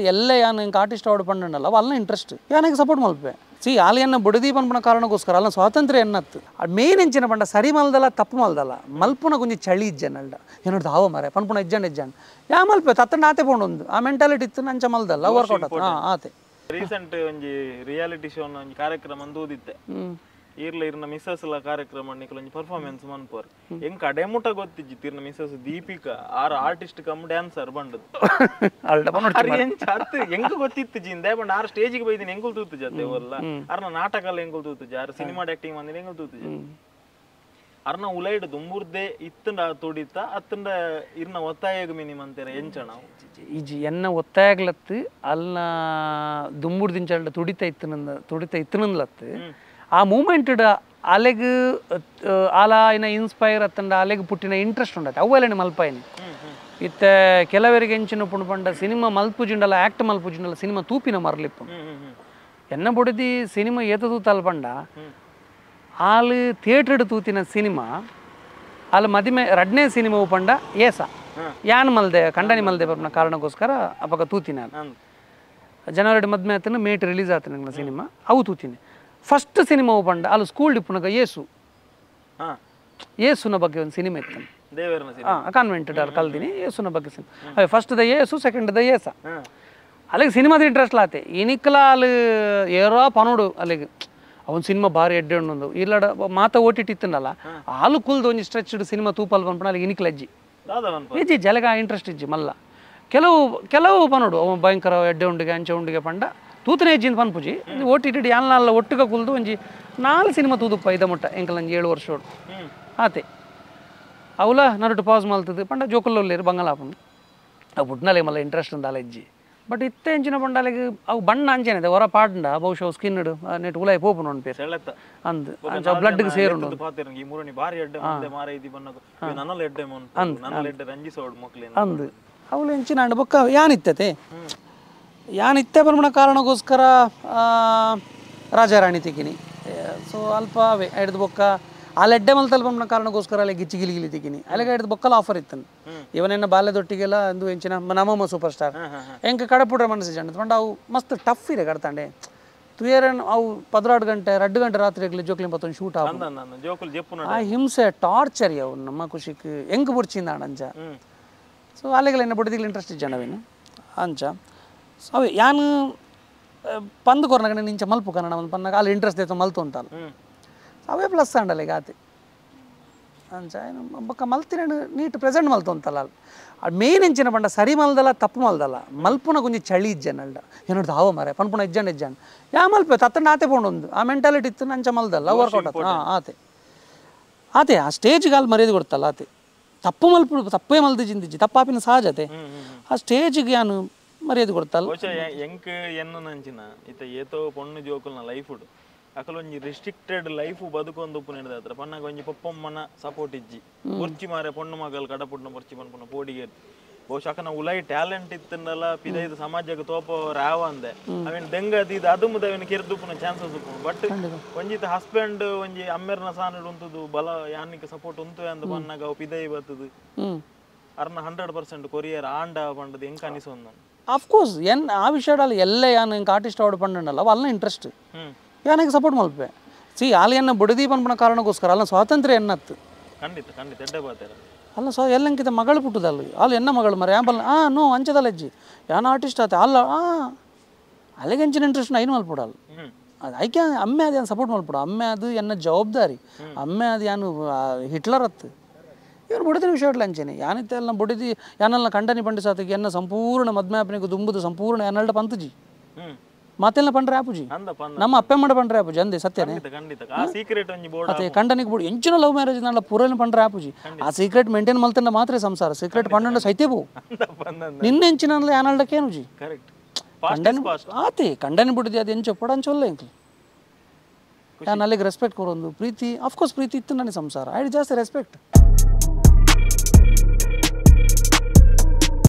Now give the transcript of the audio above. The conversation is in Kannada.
ಎಲ್ಲ ಯಾನು ಇಂಕ ಆರ್ಟಿಸ್ಟ್ ಅವಾರ್ಡ್ ಪಂಡಲ್ಲ ಅಲ್ಲ ಇಂಟ್ರೆಸ್ಟ್ ಯಾನಿಗೆ ಸಪೋರ್ಟ್ ಮಲ್ಪೆ ಸಿ ಆಲಿಯನ್ನ ಬುಡದಿ ಪನ್ಪನ ಕಾರಣಕ್ಕೋಸ್ಕರ ಅಲ್ಲ ಸ್ವಾತಂತ್ರ್ಯ ಎನ್ನತ್ತು ಮೇನ್ ಎಂಚಿನ ಪಂಡ ಸರಿ ಮಲ್ದಲ್ಲ ತಪ್ಪು ಮಲ್ದಲ್ಲ ಮಲ್ಪುನ ಕುಂಜಿ ಚಳಿ ಇಜ್ಜನಲ್ಡ ಏನೋಡ್ದು ಹಾವ ಮರೆ ಪನ್ಪುನ ಇಜ್ಜಂಡ್ ಯಾ ಮಲ್ಪೆ ತತ್ತ ಆತೆ ಪೋಂಡು ಆ ಮೆಂಟಾಲಿಟಿ ಇತ್ತು ನಂಚ ಮಲ್ದಲ್ಲ ವರ್ಕೌಟ್ ಆತ ಆತೆ ರೀಸೆಂಟ್ ಒಂಜಿ ರಿಯಾಲಿಟಿ ಶೋ ಒಂಜಿ ಕಾರ್ಯಕ್ರಮ ಅಂದೂದಿತ್ತೆ ಇರ್ನ ಮಿಸ್ಸಸ್ ಲ ಕಾರ್ಯಕ್ರಮ ಒಂಜಿ ಪರ್ಫಾರ್ಮೆನ್ಸ್ ಮನ್ಪೋರ್ ಎಂಕ ಅಡೆಮುಟ ಗೊತ್ತಿಜ್ಜಿ ತೀರ್ನ ಮಿಸ್ಸಸ್ ದೀಪಿಕಾ ಆರ್ ಆರ್ಟಿಸ್ಟ್ ಕಮ್ ಡ್ಯಾನ್ಸರ್ ಬಂಡದು ಎಂಕ ಗೊತ್ತಿತ್ತು ಜಿಂದೆ ಬಂಡ ಆರ್ ಸ್ಟೇಜಿಗೆ ಬೈದಿನ ಎಂಗುಲ್ ತೂತು ಜತೆ ಒಲ್ಲ ಅರ್ನ ನಾಟಕ ಎಲ್ಲ ಎಂಗುಲ್ ತೂತು ಆರ್ ಸಿನಿಮಾ ಆಕ್ಟಿಂಗ್ ಬಂದಿನ ಎಂಗುಲ್ ತೂತು ಜ ಅರ್ನ ಉಲೈಡ್ ದುಂಬುರ್ದೆ ಇತ್ತಂಡ ತುಡಿತ ಅತ್ತಂಡ ಇರ್ನ ಒತ್ತಾಯಗ ಮಿನಿಮ್ ಅಂತಾರೆ ಎಂಚಣ ಇಜಿ ಎನ್ನ ಒತ್ತಾಯಗ್ಲತ್ತು ಅಲ್ಲ ದುಂಬುರ್ದಿಂಚಲ್ಡ ತುಡಿತ ಇತ್ತನಂದ್ಲತ್ತು ಆ ಮೂಮೆಂಟ್ ಅಲೆಗ್ ಆಲ ಇನ್ನ ಇನ್ಸ್ಪೈರ್ ಅತ್ತಂಡ ಅಲೆಗ್ ಪುಟ್ಟಿನ ಇಂಟ್ರೆಸ್ಟ್ ಉಂಡತ್ತೆ ಅವೆಲ್ಲ ಮಲ್ಪಾಯಿನಿ ಇತ್ತ ಕೆಲವರಿಗೆ ಎಂಚಿನ ಪುಂಡು ಪಂಡ ಸಿನಿಮಾ ಮಲ್ಪುಜಿಂಡಲ್ಲ ಆಕ್ಟ್ ಮಲ್ಪುಜಿಂಡಲ್ಲ ಸಿನಿಮಾ ತೂಪಿನ ಮರಲಿಪ್ಪು ಎನ್ನ ಬುಡದಿ ಸಿನಿಮಾ ಏತ ತೂತಲ್ ಪಂಡ ಆಲು ಥಿಯೇಟರ್ ತೂತಿನ ಸಿನಿಮಾ ಅಲ್ಲಿ ಮದಿಮೆ ರಡ್ನೇ ಸಿನಿಮಾ ಪಂಡ ಏಸ ಯಾನ್ ಮಲ್ದೆ ಕಂಡನಿ ಮಲ್ದೆ ಬರ್ನ ಕಾರಣಕ್ಕೋಸ್ಕರ ಅಪಕ ತೂತಿನ ಜನವರಿ ಮದ್ಮೆ ಆತನ ಮೇಟ್ ರಿಲೀಸ್ ಆತನ ಸಿನಿಮಾ ಅವು ತೂತಿನಿ ಫಸ್ಟ್ ಸಿನಿಮಾ ಪಂಡ ಅಲ್ಲಿ ಸ್ಕೂಲ್ ಡಿಪ್ಪುನಾಗ ಏಸುನ ಬಗ್ಗೆ ಒಂದು ಸಿನಿಮಾ ಇತ್ತು ಕಾನ್ವೆಂಟ್ ಅಲ್ಲಿ ಕಲ್ತೀನಿ ಏಸುನ ಬಗ್ಗೆ ಸಿನಿಮಾ ಫಸ್ಟ್ ದ ಏಸು ಸೆಕೆಂಡ್ ದ ಏಸ ಅಲ್ಲಿಗೆ ಸಿನಿಮಾದ ಇಂಟ್ರೆಸ್ಟ್ ಲಾತೆ ಇನಿಕ್ಲ ಅಲ್ಲಿ ಏರೋ ಪನೋಡು ಅಲ್ಲಿಗೆ ಅವನ ಸಿನಿಮಾ ಭಾರಿ ಎಡ್ಡೆ ಉಂಡು ಇಲ್ಲಡ ಮಾತ ಓಟಿಟ್ಟಿತ್ತನಲ್ಲ ಹಾಲು ಕುಲ್ದು ಒಂದು ಸ್ಟ್ರೆಚ್ಡ್ ಸಿನಿಮಾ ತೂಪಲ್ ಪನ್ಪಣ ಅಲ್ಲಿಗೆ ಇನಿಕ್ಲ ಇಜ್ಜಿ ಜಲಗ ಇಂಟ್ರೆಸ್ಟ್ ಇಜ್ಜಿ ಮಲ್ಲ ಕೆಲವು ಪನೋಡು ಅವ ಭಯಂಕರ ಎಡ್ಡೆ ಉಂಡಿಗೆ ಅಂಚೆ ಉಂಡಿಗೆ ಪಂಡ ತೂತನೇ ಹೆಜ್ಜಿಂದ ಪನ್ಪುಜಿ ಓಟಿಟಿ ಯಾನಲ್ಲ ಒಟ್ಟಿಗೆ ಕುಲ್ದು ಒಂಜಿ 4 ಸಿನಿಮಾ ತೂದುಪ್ಪ ಇದ ಮುಟ್ಟ ಎಂಕಲ್ ಒಂಜಿ 7 ವರ್ಷ ಆತೆ ಅವಲ ನರಟು ಪಾಸ್ ಮಲ್ತದ್ದು ಪಂಡ ಜೋಕಲ್ಲೋಲ್ಲೇರು ಬಂಗಲಾಪನು ಅವು ಬುಡ್ನಲೆ ಮಲ್ಲ ಇಂಟ್ರೆಸ್ಟ್ ಉಂದಾಲ ಇಜ್ಜಿ ಬಟ್ ಇತ್ತೆ ಎಂಚಿನ ಪಂಡಾಲೆಗೆ ಅವು ಬಣ್ಣ ಅಂಚೆನೆ ಹೊರ ಪಾಡ್ಂಡ ಬಹುಶಃ ಸ್ಕಿನ್ ನೆಟ್ ಉಲಾಯಿ ಪೋಪುನು ಒಂದು ಪೇರ್ ಅಂದ್ ಬ್ಲಡ್ಗೆ ಸೇರುಂಡು ಅಂದ್ ಅವಳು ಎಂಚಿನ ಅಂಡ್ ಬೊಕ್ಕ ಯಾನಿತ್ತತೆ ಯಾನಿತ್ತೆ ಬರ್ಮಣ ಕಾರಣಕ್ಕೋಸ್ಕರ ರಾಜಾರಾಣಿ ತೆಗಿನಿ ಸೊ ಅಲ್ಪ ಅವೇ ಹಿಡ್ದು ಬೊಕ್ಕ ಅಲ್ಲಿ ಎಡ್ಡೆ ಮಲ್ತಲ್ಲಿ ಬಂದ ಕಾರಣಕ್ಕೋಸ್ಕರ ಅಲ್ಲಿ ಗಿಚ್ಚಿ ಗಿಲಿ ತೆಗಿನಿ ಅಲ್ಲಿಗೆ ಹಿಡ್ದು ಬೊಕ್ಕಲ್ಲ ಆಫರ್ ಇತ್ತನು ಇವನೇನ ಬಾಲ್ಯದೊಟ್ಟಿಗೆಲ್ಲ ಒಂದು ಎಂಚಿನ ನಮ್ಮಮ್ಮ ಸೂಪರ್ ಸ್ಟಾರ್ ಹೆಂಗೆ ಕಡಪುಡ್ರೆ ಮನಸ್ಸು ಜಂಡ ತೊಂಡು ಅವು ಮಸ್ತ್ ಟಫ್ ಇದೆ ಕಡ್ತಾಂಡೆ ತುಯರನ್ ಅವು 12 ಗಂಟೆ 2 ಗಂಟೆ ರಾತ್ರಿ ಜೋಕ್ಲಿ ಮತ್ತೊಂದು ಶೂಟ್ ಆ ಹಿಂಸೆ ಟಾರ್ಚರ್ ಅವು ನಮ್ಮ ಖುಷಿಗೆ ಹೆಂಗೆ ಬುರ್ಚಿಂದ ಅಂಚ ಸೊ ಅಲ್ಲಿಗೆಲ್ಲ ಬುಡದಿಗ್ಲಿ ಇಂಟ್ರೆಸ್ಟ್ ಇಜ್ಜಣವೇನು ಅಂಚ ಸೊ ಅವೆ ಯಾನು ಪಂದು ಕೊರ್ನಾಗ ನಿಂಚ ಮಲ್ಪು ಕನ್ನಡ ಒಂದು ಪನ್ನಾಗ ಅಲ್ಲಿ ಇಂಟ್ರೆಸ್ಟ್ ಐತೆ ಮಲ್ತು ಅಂತಲ್ಲ ಅವೇ ಪ್ಲಸ್ ಅಂಡಲ್ಲ ಈಗ ಆತಿ ಅಂಚ ಏನು ಬೊಕ್ಕ ಮಲ್ತಿನ ನೀಟ್ ಪ್ರೆಸೆಂಟ್ ಮಲ್ತು ಅಂತಲ್ಲ ಅದು ಮೇನ್ ಎಂಚಿನ ಪಂಡ ಸರಿ ಮಲ್ದಲ್ಲ ತಪ್ಪು ಮಲ್ದಲ್ಲ ಮಲ್ಪುನ ಕುಂಜಿ ಚಳಿ ಇಜ್ಜನಲ್ಡ ಏನೋಡ್ದು ಹಾವ ಮರೆ ಪನ್ಪುನ ಇಜ್ಜಂಡ್ ಯಾ ಮಲ್ಪೆ ತತ್ತ ಆತೆ ಪೋಂಡು ಆ ಮೆಂಟಾಲಿಟಿ ಇತ್ತು ನಂಚ ಮಲ್ದಲ್ಲ ವರ್ಕೌಟ್ ಆತ ಆತೆ ಆ ಸ್ಟೇಜ್ಗೆ ಅಲ್ಲಿ ಮರ್ಯಾದೆ ಕೊಡ್ತಲ್ಲ ಆತೆ ತಪ್ಪೇ ಮಲ್ದು ಜಿಂದಿಜ್ಜಿ ತಪ್ಪಾಪಿನ ಸಹಜತೆ ಆ ಸ್ಟೇಜ್ಗೆ ಯಾನು ಮರ್ಯಾದೆ ಕೊಡ್ತಲ್ಲ ಎಂಕ್ ಎನ್ನು ನಂಚಿನ ಇತ್ತ ಏತೋ ಪೊಣ್ಣು ಜೋಕುಲ್ನ ಲೈಫ್ ಉಡು ಅಕಲ್ ಒಂಜಿ ರಿಸ್ಟ್ರಿಕ್ಟೆಡ್ ಲೈಫ್ ಬದುಕೊಂದು ಉಪ್ಪು ನೆಡದ ಹತ್ರ ಪನ್ನಾಗ ಒಂಜಿ ಪಪ್ಪಮ್ಮನ ಸಪೋರ್ಟ್ ಇಜ್ಜಿ ಬೊರ್ಚಿ ಮಾರೆ ಪೊಣ್ಣು ಮಗಲ್ ಕಡಪುಡ್ನ ಬೊರ್ಚಿ ಪನ್ಪುನ ಪೋಡಿಗೆ ಬಹುಶಃ ಅಕನ ಉಲಾಯಿ ಟ್ಯಾಲೆಂಟ್ ಇತ್ತಂಡಲ್ಲ ಪಿದೈದು ಸಮಾಜಕ್ಕೆ ತೋಪ ರಾವ ಅಂದೆ ಅವೇನು ದೆಂಗದಿ ಅದು ಮುದ ಅವನು ಕೆರ್ದುಪ್ಪುನ ಚಾನ್ಸಸ್ ಉಪ್ಪು ಬಟ್ ಒಂಜಿತ ಹಸ್ಬೆಂಡ್ ಒಂಜಿ ಅಮ್ಮೆರ್ನ ಸಾನಡ್ ಉಂತದು ಬಲ ಯಾನಿಗೆ ಸಪೋರ್ಟ್ ಉಂತು ಅಂದ ಪನ್ನಾಗ ಅವು ಪಿದೈ ಬರ್ತದು ಅರ್ನ 100% ಕೊರಿಯರ್ ಆಂಡ ಪಂಡದು ಹೆಂಗೆ ಅನಿಸೊಂದು ಆಫ್ಕೋರ್ಸ್ ಏನು ಆ ವಿಷಯದಲ್ಲಿ ಎಲ್ಲ ಯಾನು ಇಂಕ ಆರ್ಟಿಸ್ಟ್ ಅವಾರ್ಡ್ ಪಂಡಲ್ಲ ಅಲ್ಲ ಇಂಟ್ರೆಸ್ಟ್ ಯಾನಿಗೆ ಸಪೋರ್ಟ್ ಮಲ್ಪೆ ಸಿ ಆಲಿಯನ್ನ ಬುಡದಿ ಪನ್ಪನ ಕಾರಣಕ್ಕೋಸ್ಕರ ಅಲ್ಲ ಸ್ವಾತಂತ್ರ್ಯ ಎನ್ನತ್ತು ಖಂಡಿತ ಎಡ್ಡೆ ಬಾತಾರ ಅಲ್ಲ ಎಲ್ಲಂಕಿತ ಮಗಳು ಪುಟ್ಟದಲ್ಲ ಅಲ್ಲಿ ಎನ್ನ ಮಗಳು ಮರ ಯಾಂಬಲ್ ನೋ ಅಂಚದಲ್ಲ ಅಜ್ಜಿ ಯಾನ ಆರ್ಟಿಸ್ಟ್ ಆತ ಅಲ್ಲ ಅಲ್ಲಿಗೆ ಹೆಂಚಿನ ಇಂಟ್ರೆಸ್ಟ್ ಐನು ಮಲ್ಪಡಲ್ಲ ಅದು ಐಕೆ ಅಮ್ಮೆ ಅದು ಏನು ಸಪೋರ್ಟ್ ಮಲ್ಪಡ ಅಮ್ಮೆ ಅದು ಎನ್ನ ಜವಾಬ್ದಾರಿ ಅಮ್ಮೆ ಅದು ಯಾನು ಹಿಟ್ಲರ್ ಅತ್ತು ಇವ್ರು ಬುಡದಿನ ವಿಷಯ ಅಂಚೆನೆ ಯಾನಿತ್ತೆ ಎಲ್ಲ ಬುಡದಿ ಯಾನೆಲ್ಲ ಕಂಡನಿ ಪಂಡಿಸಾತಿಗೆ ಎನ್ನ ಸಂಪೂರ್ಣ ಮದ್ಮ್ಯಾಪನಿಗೆ ದುಂಬುದು ಸಂಪೂರ್ಣ ಎನ್ನಲ್ಡ ಪಂತಜಿ ಮಾತೆಲ್ಲ ಪಂಡ್ರೆ ಆಪುಜಿ ನಮ್ಮ ಅಪ್ಪೆ ಮಾಡ ಪಂಡ್ರೆ ಆಪುಜಿ ಅಂದೆ ಸತ್ಯನೇ ಅದೇ ಕಂಡನಿಗೆ ಬಿಡು ಎಂಚಿನ ಲವ್ ಮ್ಯಾರೇಜ್ ನಾಳ ಪೂರೈನ ಪಂಡ್ರೆ ಆಪುಜಿ ಆ ಸೀಕ್ರೆಟ್ ಮೇಂಟೈನ್ ಮಲ್ತಂಡ ಮಾತ್ರ ಸಂಸಾರ ಸೀಕ್ರೆಟ್ ಪಂಡ ಸೈತೇಬು ನಿನ್ನ ಎಂಚಿನ ಯಾನಲ್ಡಕ್ಕೇನು ಜಿ ಕಂಡನಿ ಆತೆ ಕಂಡನಿ ಬಿಡುದಿ ಅದು ಎಂಚ ಪಡಂಚೊಲ್ಲ ಎಂಕ್ಲಿ ನಾನು ಅಲ್ಲಿಗೆ ರೆಸ್ಪೆಕ್ಟ್ ಕೊಡೊಂದು ಪ್ರೀತಿ ಅಫ್ಕೋರ್ಸ್ ಪ್ರೀತಿ ಇತ್ತು ನನಗೆ ಸಂಸಾರ ಐ ಜಾಸ್ತಿ ರೆಸ್ಪೆಕ್ಟ್